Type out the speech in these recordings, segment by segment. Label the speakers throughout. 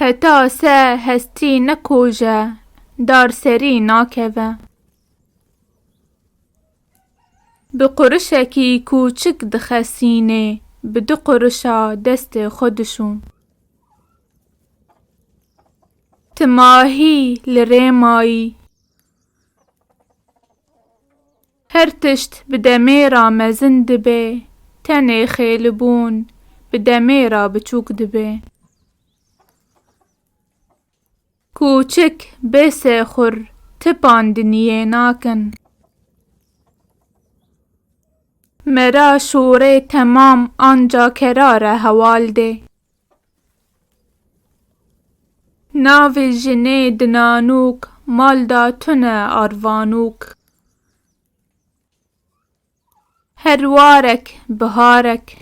Speaker 1: هتا سه هستی نکوژه دار سری ناکوه. بقرشکی کوچک دخسینه بدو قرشا دست خودشون. تماهی لرمایی هر تشت بدمیرا مزن دبه تنه خیلبون بدمیرا بچوک دبه. کوچک بسه خور تپاندنیه ناکن مرا شوره تمام آنجا کراره حوال ده. ناو جنه دنانوک مالدا تنه آروانوک. هروارک بهارک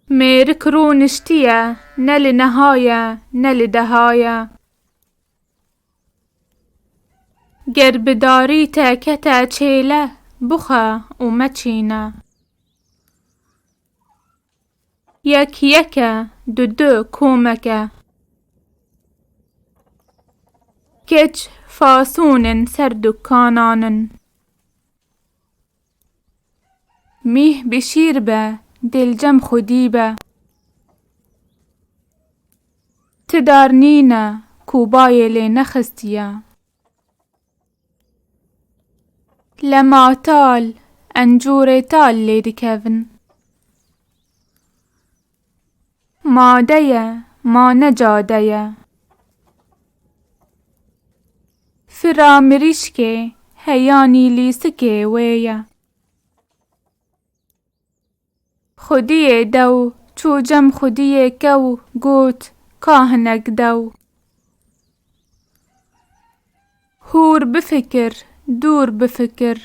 Speaker 1: میرک رو نشتیه نل نهایه نل دهایه. گر بداری تاکتا چیله بخه و مچینه. یک یکه دو دو کومکه کچ فاسونن سر دکانانن. میه بشیر به دلجم خودی به تدار نینه کوبای لی نخستیه. لما تال انجور تال لی دکون مادهیه ما نجادهیه. فرامریشکه هیانی لیسکه ویه. خودی دو چوجم خودی کو گوت کاهنک دو. هور بفکر دور بفکر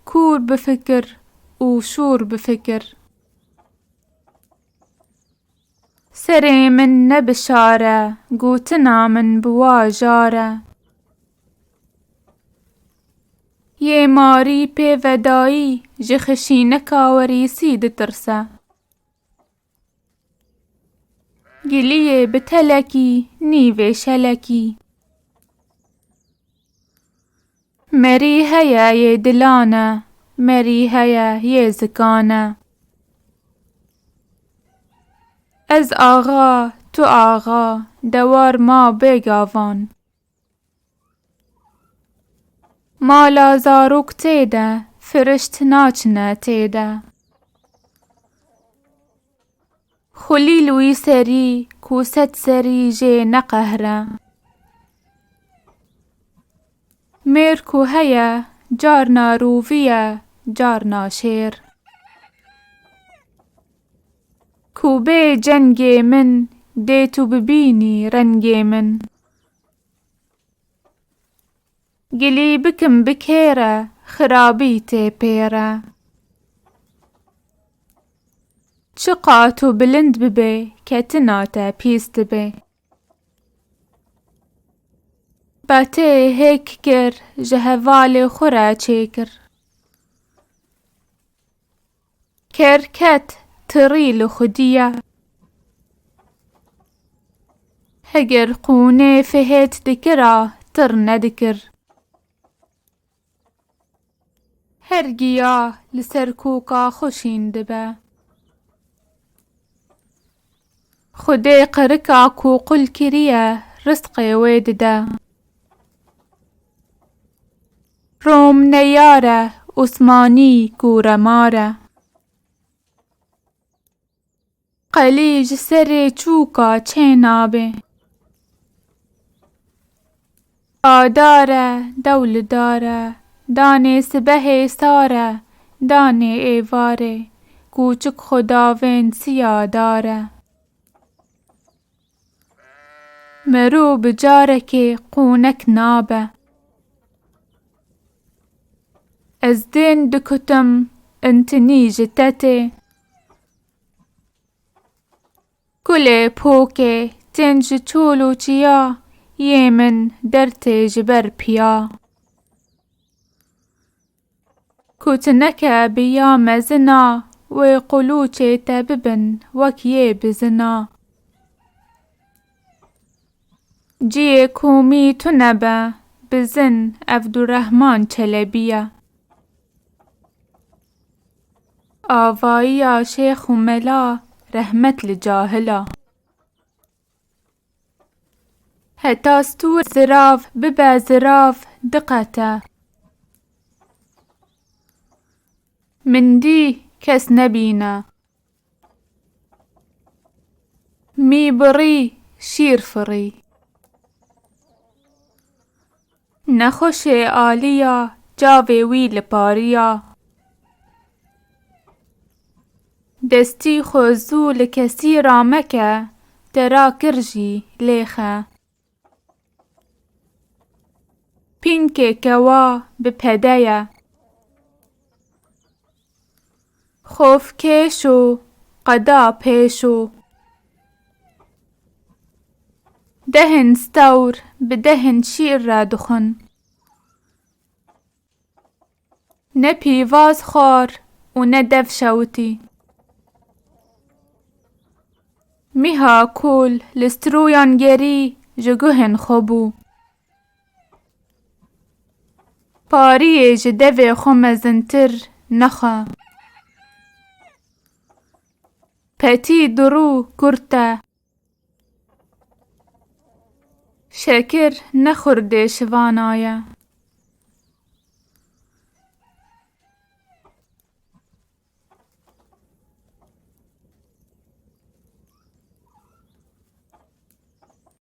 Speaker 1: کور بفکر و شور بفکر. سری من نبشاره گوتنا من بواجاره. یه ماری پی ودایی جخشینکا وریسی دترسه. گلیه بتلکی نیوه شلکی. مری هیا یه دلانه مری هیا یه زکانه. از آغا تو آغا دوار ما بگاوان. مالا زاروک تیده فرشت ناچنه تیده. خلیلوی سری کوست سری جه نقهره. میرکو هیا جارنا روویه جارنا شیر. کوبه جنگ من دیتو ببینی رنگ من. گلی بکم بکیره خرابیت پیره. چقاتو بلند ببه کتناتا پیست به. باته هیک کر جهوال خورا چیکر. کرکت تریل خودیه. هگر قونه فهت دکره تر ندکر. هرگیا لسرکوکا خوشین دبه. خودی قرکا کو قل کریه رزق وید ده. روم نیاره عثمانی کورماره. قلیج سر چوکا چینابه. آداره دول داره دانه سبه ساره دانه ایواره کوچک خداوین سیا داره. مرو بجاره که قونک نابه. از دین دکتم انتنی جتته. کل پوکه تنج چولو چیا یمن درت جبر پیا. کوتنک بیا مزنا و قلوچه تببن وکیه بزنا. جیه کومی تو نبه بزن عبدالرحمن چلبیه. آوایی شیخ و ملا رحمت لجاهلا. هتا ستور زراف ببه زراف دقته. من دی کس نبینه. می بری شیر فری. نخوش آلیا جاوی وی لپاریا. دستی خوزو لکسی رامکه ترا کرجی لیخه. پینکه کوا بپدیه. خوف کشو قدا پیشو. دهن ستور بدهن شیر را دخن. نه پیواز خور و نه دف شوتی. میها کول لسترویان گری جگوهن خوبو. پاری جدوی خمزنتر نخا. پتی درو کرته. شکر نخورده شوانایه.